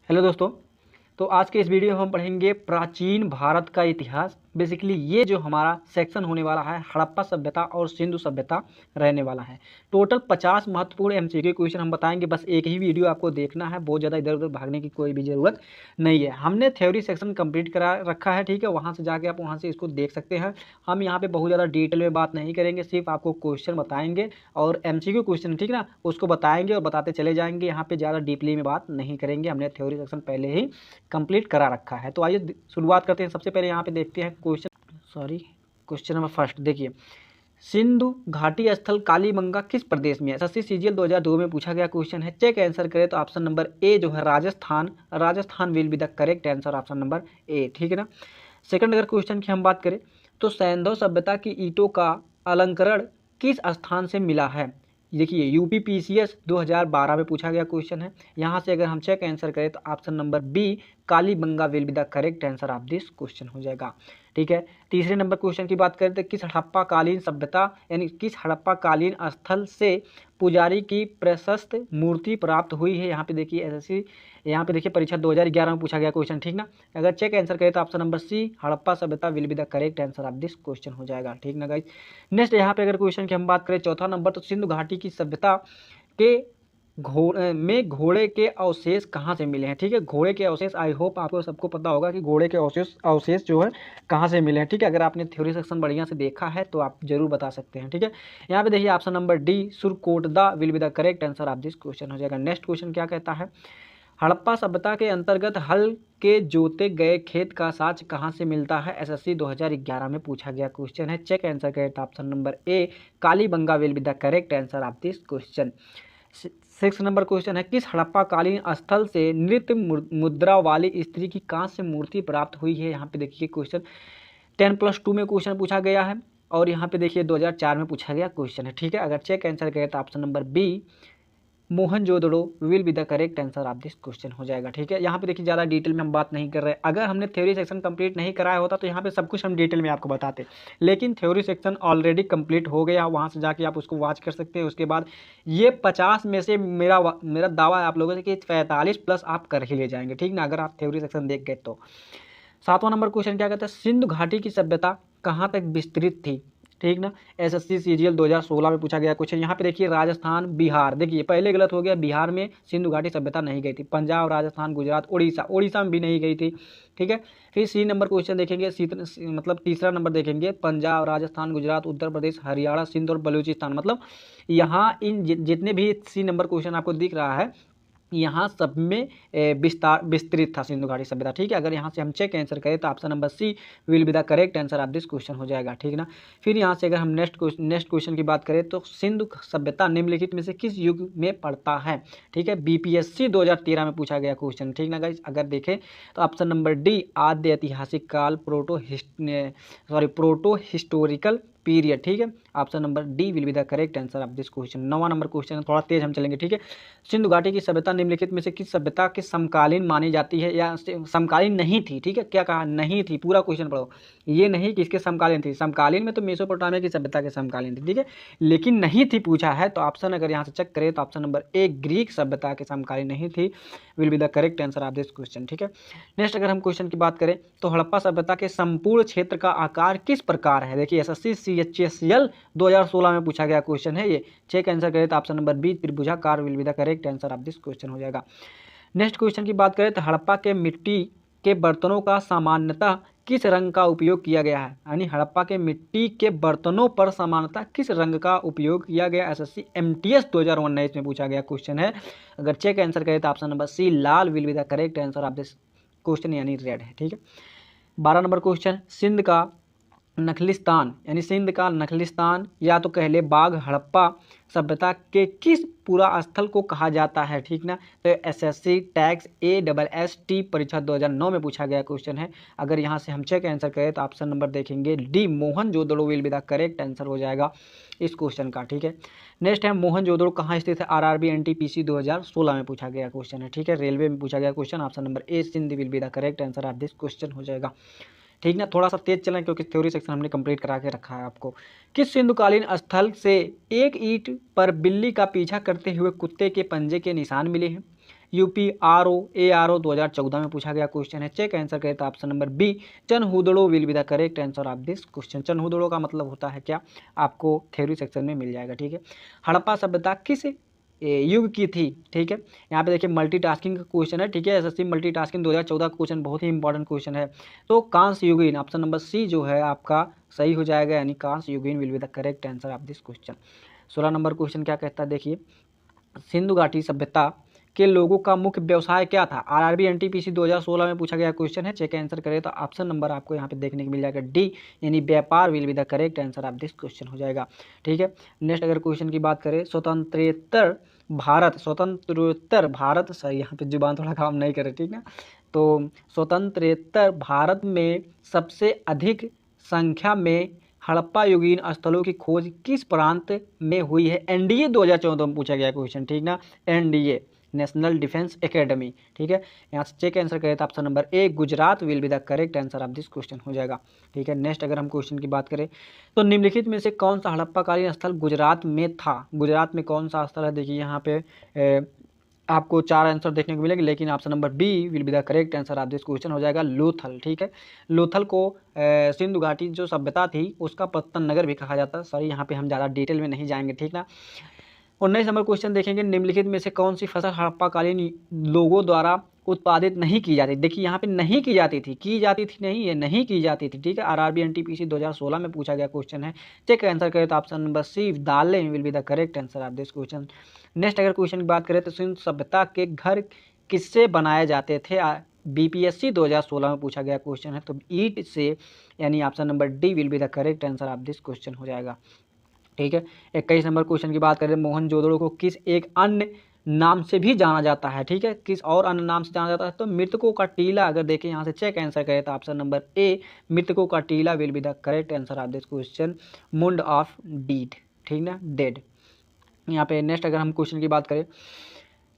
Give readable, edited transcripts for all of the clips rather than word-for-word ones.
Hello दोस्तों। तो आज के इस वीडियो में हम पढ़ेंगे प्राचीन भारत का इतिहास। बेसिकली ये जो हमारा सेक्शन होने वाला है हड़प्पा सभ्यता और सिंधु सभ्यता रहने वाला है। टोटल 50 महत्वपूर्ण एमसीक्यू क्वेश्चन हम बताएंगे। बस एक ही वीडियो आपको देखना है, बहुत ज़्यादा इधर उधर भागने की कोई भी ज़रूरत नहीं है। हमने थ्योरी सेक्शन कंप्लीट करा रखा है, ठीक है। वहाँ से जाके आप वहाँ से इसको देख सकते हैं। हम यहाँ पे बहुत ज़्यादा डिटेल में बात नहीं करेंगे, सिर्फ आपको क्वेश्चन बताएंगे और एमसीक्यू क्वेश्चन, ठीक ना, उसको बताएंगे और बताते चले जाएंगे। यहाँ पे ज़्यादा डीपली में बात नहीं करेंगे, हमने थ्योरी सेक्शन पहले ही कंप्लीट करा रखा है। तो आइए शुरुआत करते हैं। सबसे पहले यहाँ पे देखते हैं क्वेश्चन नंबर फर्स्ट। देखिए, सिंधु घाटी स्थल कालीबंगा किस प्रदेश में है? एसएससी सीजीएल 2002 में पूछा गया क्वेश्चन है। चेक आंसर करें तो ऑप्शन नंबर ए जो है Rajasthan will be the correct answer, option number ए, ठीक है ना। सेकंड अगर क्वेश्चन की हम बात करें तो सैंधव सभ्यता की ईंटों का अलंकरण किस स्थान से मिला है? देखिए, यूपी पीसीएस 2012 में पूछा गया क्वेश्चन है। यहाँ से अगर हम चेक आंसर करें तो option number B Kalibangan will be the correct answer of this question हो जाएगा, ठीक है। तीसरे नंबर क्वेश्चन की बात करें तो किस हड़प्पा कालीन सभ्यता यानी किस हड़प्पा कालीन स्थल से पुजारी की प्रशस्त मूर्ति प्राप्त हुई है? यहाँ पे देखिए एसएससी, यहाँ पे देखिए परीक्षा 2011 में पूछा गया क्वेश्चन, ठीक ना। अगर चेक आंसर करें तो ऑप्शन नंबर सी हड़प्पा सभ्यता will be the correct answer of this question हो जाएगा, ठीक ना गाइस। नेक्स्ट यहाँ पे अगर क्वेश्चन की हम बात करें चौथा नंबर, तो सिंधु घाटी की सभ्यता के घोड़े के अवशेष कहाँ से मिले हैं? ठीक है, घोड़े के अवशेष, आई होप आपको सबको पता होगा कि घोड़े के अवशेष जो है कहाँ से मिले हैं, ठीक है। अगर आपने थ्योरी सेक्शन बढ़िया से देखा है तो आप जरूर बता सकते हैं, ठीक है। यहाँ पे देखिए option number D Surkotada will be the correct answer of this question हो जाएगा। नेक्स्ट क्वेश्चन क्या कहता है? हड़प्पा सभ्यता के अंतर्गत हल के जोते गए खेत का साक्ष्य कहाँ से मिलता है? एसएससी 2011 में पूछा गया क्वेश्चन है। चेक आंसर करें तो option number A Kalibangan will be the correct answer of this question. 6 number question है किस हड़प्पा कालीन स्थल से नृत्य मुद्रा वाली स्त्री की कांस्य मूर्ति प्राप्त हुई है? यहाँ पे देखिए क्वेश्चन 10+2 में क्वेश्चन पूछा गया है और यहाँ पे देखिए 2004 में पूछा गया क्वेश्चन है, ठीक है। अगर चेक आंसर करें तो option number B Mohenjodaro will be the correct answer of this question हो जाएगा, ठीक है। यहाँ पे देखिए ज़्यादा डिटेल में हम बात नहीं कर रहे। अगर हमने थ्योरी सेक्शन कंप्लीट नहीं कराया होता तो यहाँ पे सब कुछ हम डिटेल में आपको बताते, लेकिन थ्योरी सेक्शन ऑलरेडी कंप्लीट हो गया, वहाँ से जाके आप उसको वॉच कर सकते हैं। उसके बाद ये 50 में से मेरा दावा है आप लोगों से कि 45+ आप कर ही ले जाएंगे, ठीक ना, अगर आप थ्योरी सेक्शन देख गए तो। 7वां नंबर क्वेश्चन क्या कहता है? सिंधु घाटी की सभ्यता कहाँ तक विस्तृत थी? ठीक ना, एसएससी सीजीएल 2016 में पूछा गया क्वेश्चन। यहाँ पे देखिए राजस्थान बिहार, देखिए पहले गलत हो गया, बिहार में सिंधु घाटी सभ्यता नहीं गई थी। पंजाब, राजस्थान, गुजरात, उड़ीसा में भी नहीं गई थी, ठीक है। फिर सी नंबर क्वेश्चन देखेंगे, मतलब तीसरा नंबर देखेंगे, पंजाब, राजस्थान, गुजरात, उत्तर प्रदेश, हरियाणा, सिंध और बलूचिस्तान। मतलब यहाँ इन जितने भी सी नंबर क्वेश्चन आपको दिख रहा है यहाँ सब में विस्तृत था सिंधु घाटी सभ्यता, ठीक है। अगर यहाँ से हम चेक आंसर करें तो option number C will be the correct answer of this question हो जाएगा, ठीक ना। फिर यहाँ से अगर हम नेक्स्ट क्वेश्चन की बात करें तो सिंधु सभ्यता निम्नलिखित में से किस युग में पड़ता है? ठीक है, बीपीएससी 2013 में पूछा गया क्वेश्चन, ठीक ना गाइस। अगर देखें तो ऑप्शन नंबर डी आद्य ऐतिहासिक काल प्रोटो हिस्टोरिकल पीरियड, ठीक है। Option number D will be the correct answer of this question. 9वां नंबर क्वेश्चन, थोड़ा तेज हम चलेंगे, ठीक है। सिंधु घाटी की सभ्यता निम्नलिखित में से किस सभ्यता के समकालीन मानी जाती है या समकालीन नहीं थी? ठीक है, क्या कहा? नहीं थी। पूरा क्वेश्चन पढ़ो, ये नहीं कि इसके समकालीन थी। समकालीन में तो मेसोपोटामिया की सभ्यता के समकालीन थी, ठीक है, लेकिन नहीं थी पूछा है तो ऑप्शन अगर यहाँ से चेक करें तो ऑप्शन नंबर ए ग्रीक सभ्यता के समकालीन नहीं थी will be the correct answer of this question, ठीक है। नेक्स्ट अगर हम क्वेश्चन की बात करें तो हड़प्पा सभ्यता के संपूर्ण क्षेत्र का आकार किस प्रकार है? देखिए एसएससी सीएचएसएल 2016 में पूछा गया क्वेश्चन है ये। चेक आंसर करें तो ऑप्शन नंबर बी त्रिभुजाकार will be the correct answer of this question हो जाएगा। नेक्स्ट क्वेश्चन की बात करें तो हड़प्पा के मिट्टी के बर्तनों का सामान्यतः किस रंग का उपयोग किया गया है? यानी हड़प्पा के मिट्टी के बर्तनों पर सामान्यतः किस रंग का उपयोग किया गया? एसएससी एमटीएस 2019 में पूछा गया क्वेश्चन है। अगर चेक आंसर करें तो ऑप्शन नंबर सी लाल will be the correct answer of this question, यानी रेड है, ठीक है। 12 नंबर क्वेश्चन, सिंध का नखलिस्तान या तो कह ले बाघ हड़प्पा सभ्यता के किस पूरा स्थल को कहा जाता है? ठीक ना, तो एसएससी टैक्स ASST परीक्षा 2009 में पूछा गया क्वेश्चन है। अगर यहाँ से हम चेक आंसर करें तो ऑप्शन नंबर देखेंगे D Mohenjodaro will be the correct answer हो जाएगा इस क्वेश्चन का, ठीक है। नेक्स्ट है मोहनजोदड़ो कहाँ स्थित है? आरआरबी एनटीपीसी 2016 में पूछा गया क्वेश्चन है, ठीक है। रेलवे में पूछा गया question, option number A Sindh will be the correct answer of this question हो जाएगा, ठीक ना। थोड़ा सा तेज चलें क्योंकि थ्योरी सेक्शन हमने कंप्लीट करा के रखा है आपको। किस सिंधुकालीन स्थल से एक ईंट पर बिल्ली का पीछा करते हुए कुत्ते के पंजे के निशान मिले हैं? यूपी ARO 2014 में पूछा गया क्वेश्चन है। चेक आंसर करें तो option number B Chanhudaro will be the correct answer of this question. Chanhudaro का मतलब होता है क्या, आपको थ्योरी सेक्शन में मिल जाएगा, ठीक है। हड़प्पा सभ्यता किस युग की थी, ठीक है। यहाँ पे देखिए मल्टीटास्किंग का क्वेश्चन है, ठीक है। एसएससी मल्टीटास्किंग 2014 का क्वेश्चन बहुत ही इंपॉर्टेंट क्वेश्चन है। तो कांस्य युगीन ऑप्शन नंबर सी जो है आपका सही हो जाएगा, यानी कांस्य युगीन will be the correct answer of this question. 16 number question क्या कहता है, देखिए सिंधु घाटी सभ्यता के लोगों का मुख्य व्यवसाय क्या था। आरआरबी एनटीपीसी 2016 में पूछा गया क्वेश्चन है। चेक आंसर करें तो ऑप्शन नंबर आपको यहाँ पे देखने को मिल जाएगा डी, यानी व्यापार will be the correct answer of this question हो जाएगा, ठीक है। नेक्स्ट अगर क्वेश्चन की बात करें, स्वतंत्रोत्तर भारत सही, यहाँ पे जुबान थोड़ा काम नहीं करे, ठीक है। तो स्वतंत्रोत्तर भारत में सबसे अधिक संख्या में हड़प्पा युगीन स्थलों की खोज किस प्रांत में हुई है। एनडीए 2014 में पूछा गया क्वेश्चन, ठीक ना, एनडीए नेशनल डिफेंस एकेडमी, ठीक है। यहाँ से चेक आंसर करें तो option number A Gujarat will be the correct answer of this question हो जाएगा, ठीक है। नेक्स्ट अगर हम क्वेश्चन की बात करें तो निम्नलिखित में से कौन सा हड़प्पाकालीन स्थल गुजरात में था। गुजरात में कौन सा स्थल है, देखिए यहाँ पे आपको 4 आंसर देखने को मिलेंगे, लेकिन option number B will be the correct answer of this question हो जाएगा लोथल, ठीक है। लोथल को सिंधु घाटी जो सभ्यता थी उसका पत्तन नगर भी कहा जाता है। सॉरी, यहाँ पे हम ज़्यादा डिटेल में नहीं जाएंगे, ठीक ना। 19 नंबर क्वेश्चन देखेंगे, निम्नलिखित में से कौन सी फसल हड़प्पाकालीन लोगों द्वारा उत्पादित नहीं की जाती। देखिए यहाँ पे नहीं की जाती थी, की जाती थी नहीं, ये नहीं की जाती थी, ठीक है। आरआरबी एनटीपीसी 2016 में पूछा गया क्वेश्चन है। चेक आंसर करें तो ऑप्शन नंबर सी दालें will be the correct answer of this question. Next अगर क्वेश्चन की बात करें तो सिंधु सभ्यता के घर किससे बनाए जाते थे। बीपीएससी 2016 में पूछा गया क्वेश्चन है, तो ईंट से, यानी option number D will be the correct answer of this question हो जाएगा, ठीक है। 21 नंबर क्वेश्चन की बात करें, मोहनजोदड़ो को किस एक अन्य नाम से भी जाना जाता है, ठीक है। किस और अन्य नाम से जाना जाता है, तो मृतकों का टीला। अगर देखें यहाँ से चेक आंसर करें तो ऑप्शन नंबर ए मृतकों का टीला will be the correct answer of this question, मुंड ऑफ डीड, ठीक ना, डेड। यहाँ पे नेक्स्ट अगर हम क्वेश्चन की बात करें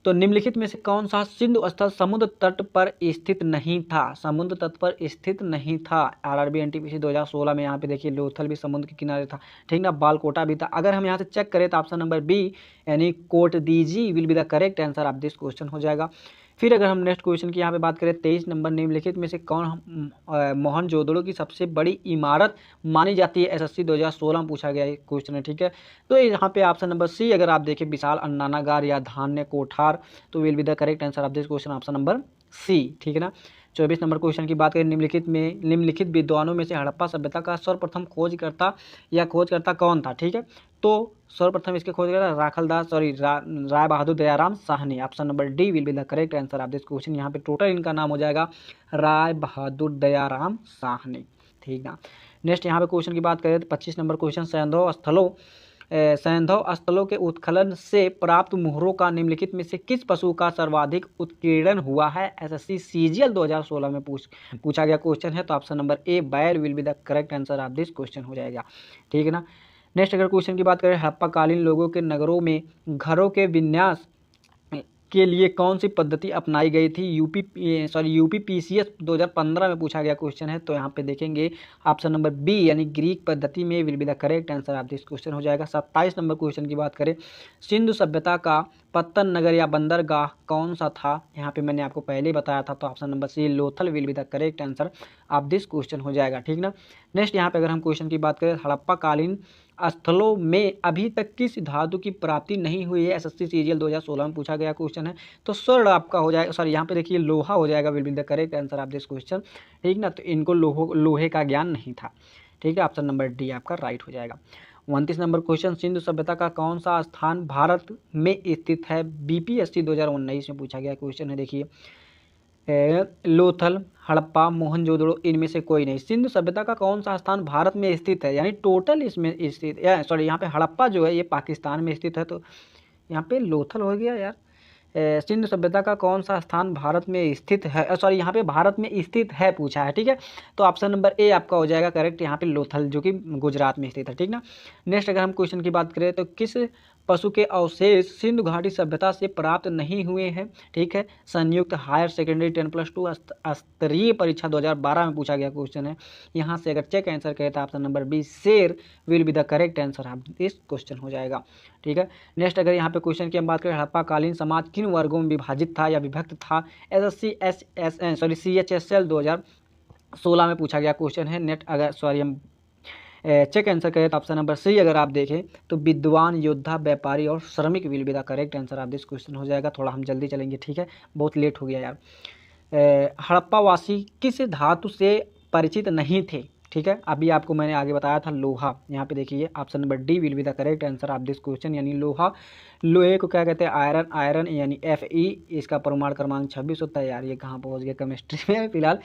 तो निम्नलिखित में से कौन सा सिंधु स्थल समुद्र तट पर स्थित नहीं था। समुद्र तट पर स्थित नहीं था। आरआरबी एनटीपीसी 2016 में यहाँ पे देखिए लोथल भी समुद्र के किनारे था, ठीक ना, बालकोटा भी था। अगर हम यहाँ से चेक करें तो ऑप्शन नंबर बी यानी Kot Diji will be the correct answer of this question हो जाएगा। फिर अगर हम नेक्स्ट क्वेश्चन की यहाँ पे बात करें, 23 नंबर, निम्नलिखित में से कौन मोहनजोदड़ो की सबसे बड़ी इमारत मानी जाती है। एसएससी 2016 में पूछा गया क्वेश्चन है, ठीक है। तो यहाँ पे ऑप्शन नंबर सी अगर आप देखें विशाल अन्नानागार या धान्य कोठार, तो will be the correct answer of this question option number C, ठीक है ना। 24 नंबर क्वेश्चन की बात करें, निम्नलिखित विद्वानों में से हड़प्पा सभ्यता का सर्वप्रथम खोजकर्ता कौन था, ठीक है। तो सर्वप्रथम इसके खोजकर्ता Rai Bahadur Dayaram Sahni, option number D will be the correct answer of this question. यहाँ पे टोटल इनका नाम हो जाएगा राय बहादुर दयाराम साहनी, ठीक ना। नेक्स्ट यहाँ पे क्वेश्चन की बात करें तो 25 नंबर क्वेश्चन, सैंधव स्थलों के उत्खनन से प्राप्त मोहरों का निम्नलिखित में से किस पशु का सर्वाधिक उत्कीर्णन हुआ है। एसएससी सीजीएल 2016 में पूछा गया क्वेश्चन है, तो ऑप्शन नंबर ए बैल will be the correct answer of this question हो जाएगा, ठीक है ना। नेक्स्ट अगर क्वेश्चन की बात करें, हड़प्पाकालीन लोगों के नगरों में घरों के विन्यास के लिए कौन सी पद्धति अपनाई गई थी। यूपीपीसीएस 2015 में पूछा गया क्वेश्चन है, तो यहाँ पे देखेंगे ऑप्शन नंबर बी यानी ग्रीक पद्धति में will be the correct answer of this question हो जाएगा। 27 नंबर क्वेश्चन की बात करें, सिंधु सभ्यता का पत्तन नगर या बंदरगाह कौन सा था। यहाँ पे मैंने आपको पहले ही बताया था, तो option number C Lothal will be the correct answer of this question हो जाएगा, ठीक ना। नेक्स्ट यहाँ पे अगर हम क्वेश्चन की बात करें, हड़प्पाकालीन स्थलों में अभी तक किस धातु की प्राप्ति नहीं हुई है। एसएससी सीजीएल 2016 में पूछा गया क्वेश्चन है, तो स्वर्ण आपका हो जाएगा, सॉरी यहाँ पे देखिए लोहा हो जाएगा will be the correct answer of this question, ठीक ना। तो इनको लोहे का ज्ञान नहीं था, ठीक है। ऑप्शन नंबर डी आपका राइट हो जाएगा। 29 नंबर क्वेश्चन, सिंधु सभ्यता का कौन सा स्थान भारत में स्थित है। बीपीएससी 2019 में पूछा गया क्वेश्चन है, देखिए लोथल, हड़प्पा, मोहनजोदड़ो, इनमें से कोई नहीं। सिंधु सभ्यता का कौन सा स्थान भारत में स्थित है, यानी टोटल इसमें स्थित, यहाँ पे हड़प्पा जो है ये पाकिस्तान में स्थित है, तो यहाँ पे लोथल हो गया यार। सिंधु सभ्यता का कौन सा स्थान भारत में स्थित है, यहाँ पे भारत में स्थित है पूछा है, ठीक है। तो ऑप्शन नंबर ए आपका हो जाएगा करेक्ट, यहाँ पे लोथल जो कि गुजरात में स्थित है, ठीक ना। नेक्स्ट अगर हम क्वेश्चन की बात करें तो किस पशु के अवशेष सिंधु घाटी सभ्यता से प्राप्त नहीं हुए हैं। ठीक है, संयुक्त हायर सेकेंडरी 10+2 स्तरीय परीक्षा 2012 में पूछा गया क्वेश्चन है। यहाँ से अगर चेक आंसर करें तो ऑप्शन नंबर बी शेर will be the correct answer of this question हो जाएगा। ठीक है, नेक्स्ट अगर यहाँ पे क्वेश्चन की हम बात करें, हड़प्पा कालीन समाज किन वर्गों में विभाजित था या विभक्त था? CHSL 2016 में पूछा गया क्वेश्चन है। नेट अगर हम चेक आंसर करें तो ऑप्शन नंबर सी अगर आप देखें तो विद्वान, योद्धा, व्यापारी और श्रमिक will be the correct answer of this question हो जाएगा। थोड़ा हम जल्दी चलेंगे, ठीक है, बहुत लेट हो गया यार। हड़प्पा वासी किस धातु से परिचित नहीं थे? ठीक है, अभी आपको मैंने आगे बताया था लोहा। यहाँ पे देखिए option number D will be the correct answer of this question, यानी लोहा। लोहे को क्या कहते हैं? आयरन। आयरन यानी Fe, इसका परमाणु क्रमांक 26 होता है। यार ये कहाँ पहुँच गया केमिस्ट्री में फिलहाल।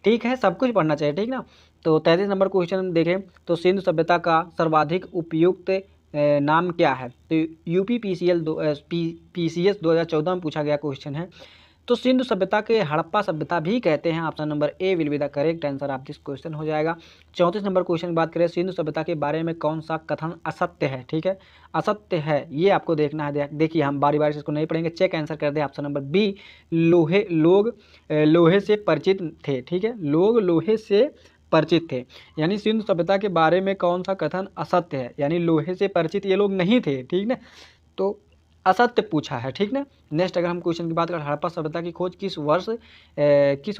ठीक है, सब कुछ पढ़ना चाहिए, ठीक ना। तो 33 नंबर क्वेश्चन देखें तो सिंधु सभ्यता का सर्वाधिक उपयुक्त नाम क्या है? तो PCS 2014 में पूछा गया क्वेश्चन है। तो सिंधु सभ्यता के हड़प्पा सभ्यता भी कहते हैं। Option number A will be the correct answer of this question हो जाएगा। 34 नंबर क्वेश्चन की बात करें, सिंधु सभ्यता के बारे में कौन सा कथन असत्य है? ठीक है, असत्य है ये आपको देखना है। देखिए हम बारी बारी से इसको नहीं पढ़ेंगे, चेक आंसर कर दे। ऑप्शन नंबर बी लोहे से परिचित थे। ठीक है, लोग लोहे से परिचित थे, यानी सिंधु सभ्यता के बारे में कौन सा कथन असत्य है? यानी लोहे से परिचित ये लोग नहीं थे। ठीक ना, तो असत्य पूछा है। ठीक ना। नेक्स्ट अगर हम क्वेश्चन की बात करें, हड़प्पा सभ्यता की खोज किस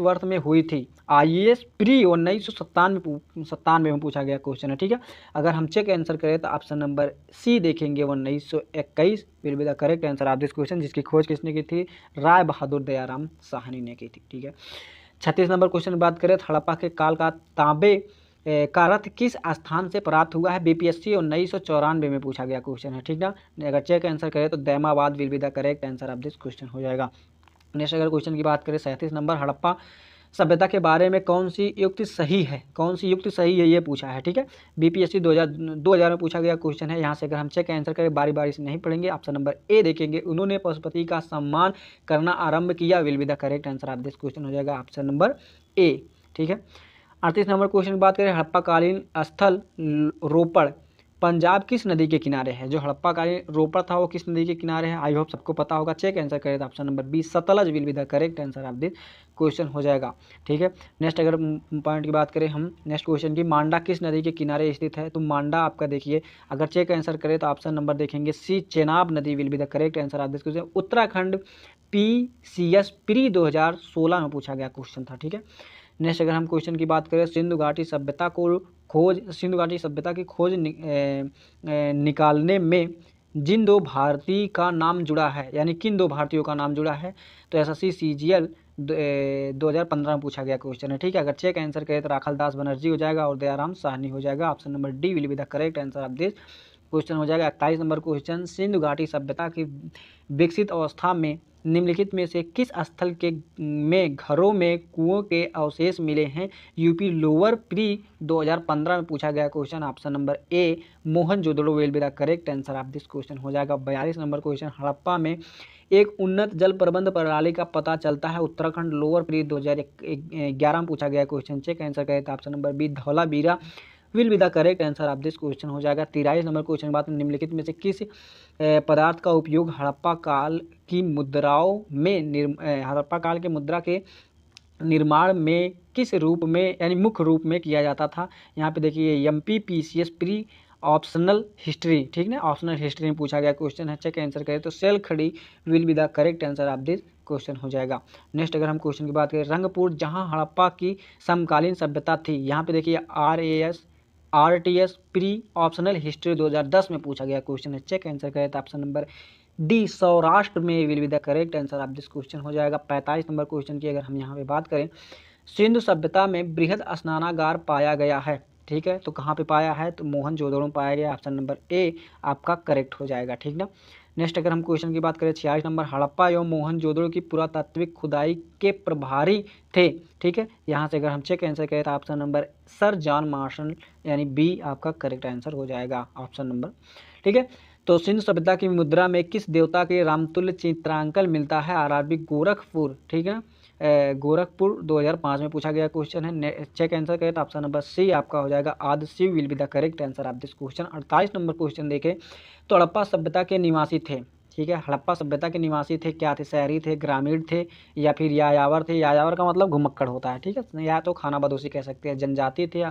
वर्ष में हुई थी? IAS प्री 1997 में पूछा गया क्वेश्चन है। ठीक है, अगर हम चेक आंसर करें तो ऑप्शन नंबर सी देखेंगे 1921 will be the correct answer of this question, जिसकी खोज किसने की थी? राय बहादुर दयाराम साहनी ने की थी। ठीक है, 36 नंबर क्वेश्चन की बात करें, हड़प्पा के काल का तांबे का रथ किस स्थान से प्राप्त हुआ है? BPSC 1994 में पूछा गया क्वेश्चन है। ठीक ना, अगर चेक आंसर करें तो Daimabad will be the correct answer of this question हो जाएगा। नेक्स्ट अगर क्वेश्चन की बात करें, 37 नंबर, हड़प्पा सभ्यता के बारे में कौन सी युक्ति सही है? कौन सी युक्ति सही है ये पूछा है। ठीक है, BPSC 2000 में पूछा गया क्वेश्चन है। यहाँ से अगर हम चेक आंसर करें, बारी बारी से नहीं पढ़ेंगे, ऑप्शन नंबर ए देखेंगे, उन्होंने पशुपति का सम्मान करना आरंभ किया will be the correct answer of this question हो जाएगा, ऑप्शन नंबर ए। ठीक है, 38 नंबर क्वेश्चन की बात करें, हड़प्पाकालीन स्थल रोपड़ पंजाब किस नदी के किनारे है? जो हड़प्पाकालीन रोपड़ था वो किस नदी के किनारे है? आई होप सबको पता होगा। चेक आंसर करें तो option number B Sutlej will be the correct answer of this question हो जाएगा। ठीक है, नेक्स्ट अगर पॉइंट की बात करें हम, नेक्स्ट क्वेश्चन की, मांडा किस नदी के किनारे स्थित है? तो मांडा आपका देखिए, अगर चेक आंसर करें तो ऑप्शन नंबर देखेंगे सी चेनाब नदी will be the correct answer of this question. Uttarakhand PCS pre 2016 में पूछा गया क्वेश्चन था। ठीक है, नेक्स्ट अगर हम क्वेश्चन की बात करें, सिंधु घाटी सभ्यता की खोज निकालने में जिन दो भारतीय का नाम जुड़ा है, यानी किन दो भारतीयों का नाम जुड़ा है? तो SSC CGL 2015 में पूछा गया क्वेश्चन है। ठीक है, अगर चेक आंसर करें तो राखलदास बनर्जी हो जाएगा और दयाराम साहनी हो जाएगा, option number D will be the correct answer of this question हो जाएगा। 28 नंबर क्वेश्चन, सिंधु घाटी सभ्यता की विकसित अवस्था में निम्नलिखित में से किस स्थल में घरों में कुओं के अवशेष मिले हैं? यूपी लोअर प्री 2015 में पूछा गया question, option number A Mohenjodaro will be the correct answer of this question हो जाएगा। 42 नंबर क्वेश्चन, हड़प्पा में एक उन्नत जल प्रबंध प्रणाली का पता चलता है उत्तराखंड लोअर प्री 2011 में पूछा गया क्वेश्चन। चेक आंसर करें तो option number B Dholavira will be the correct answer of this question हो जाएगा। 43 नंबर क्वेश्चन बात में निम्नलिखित में से किस पदार्थ का उपयोग हड़प्पा काल की मुद्राओं में हड़प्पा काल के मुद्रा के निर्माण में किस रूप में, यानी मुख्य रूप में किया जाता था? यहाँ पे देखिए MP PCS pre optional history, ठीक ना, ऑप्शनल हिस्ट्री में पूछा गया क्वेश्चन है। चेक आंसर करें तो सेल खड़ी will be the correct answer of this question हो जाएगा। नेक्स्ट अगर हम क्वेश्चन की बात करें, रंगपुर जहां हड़प्पा की समकालीन सभ्यता थी, यहाँ पे देखिए RTS प्री ऑप्शनल हिस्ट्री 2010 में पूछा गया क्वेश्चन है। चेक आंसर करें तो ऑप्शन नंबर डी सौराष्ट्र में will be the correct answer of this question हो जाएगा। 45 नंबर क्वेश्चन की अगर हम यहाँ पे बात करें, सिंधु सभ्यता में बृहद स्नानागार पाया गया है। ठीक है, तो कहाँ पे पाया है? तो मोहनजोदड़ो में पाया गया, ऑप्शन नंबर ए आपका करेक्ट हो जाएगा। ठीक ना। नेक्स्ट अगर हम क्वेश्चन की बात करें, 46 नंबर, हड़प्पा एवं मोहनजोदड़ो की पुरातात्विक खुदाई के प्रभारी थे। ठीक है, यहाँ से अगर हम चेक आंसर करें तो option number sir John Marshall यानी बी आपका करेक्ट आंसर हो जाएगा, ऑप्शन नंबर। ठीक है, तो सिंधु सभ्यता की मुद्रा में किस देवता के रामतुल्य चित्रांकन मिलता है? आरआरबी गोरखपुर, ठीक है ना, गोरखपुर 2005 में पूछा गया क्वेश्चन है। चेक आंसर करें तो ऑप्शन नंबर सी आपका हो जाएगा Adi Shiva will be the correct answer of this question. 48 number question देखें तो हड़प्पा सभ्यता के निवासी थे, ठीक है, हड़प्पा सभ्यता के निवासी थे, क्या थे? शहरी थे, ग्रामीण थे, या फिर यायावर थे? यायावर का मतलब घुमक्कड़ होता है, ठीक है, या तो खाना बदोशी कह सकते हैं, जनजाति थे।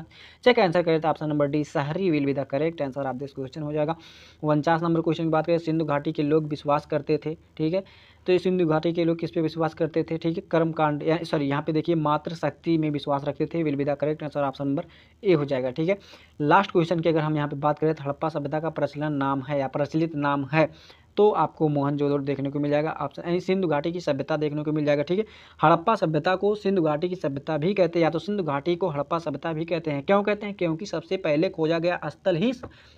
चेक आंसर करें तो ऑप्शन नंबर डी शहरी will be the correct answer of this question हो जाएगा। 49 नंबर क्वेश्चन की बात करें, सिंधु घाटी के लोग विश्वास करते थे, ठीक है, तो ये सिंधु घाटी के लोग किस पे विश्वास करते थे? ठीक है, कर्मकांड, सॉरी यहाँ पे देखिए मातृ शक्ति में विश्वास रखते थे, will be the correct answer option number ए हो जाएगा, ठीक है। लास्ट क्वेश्चन की अगर हम यहाँ पे बात करें तो हड़प्पा सभ्यता का प्रचलन नाम है या प्रचलित नाम है, तो आपको मोहनजोदड़ो देखने को मिल जाएगा, ऑप्शन यानी सिंधु घाटी की सभ्यता देखने को मिल जाएगा, ठीक है। हड़प्पा सभ्यता को सिंधु घाटी की सभ्यता भी कहते हैं, या तो सिंधु घाटी को हड़प्पा सभ्यता भी कहते हैं। क्यों कहते हैं? क्योंकि सबसे पहले खोजा गया स्थल ही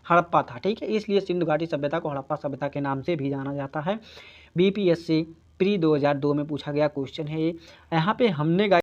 हड़प्पा था, ठीक है, इसलिए सिंधु घाटी सभ्यता को हड़प्पा सभ्यता के नाम से भी जाना जाता है। बीपीएससी प्री 2002 में पूछा गया क्वेश्चन है ये। यहाँ पे हमने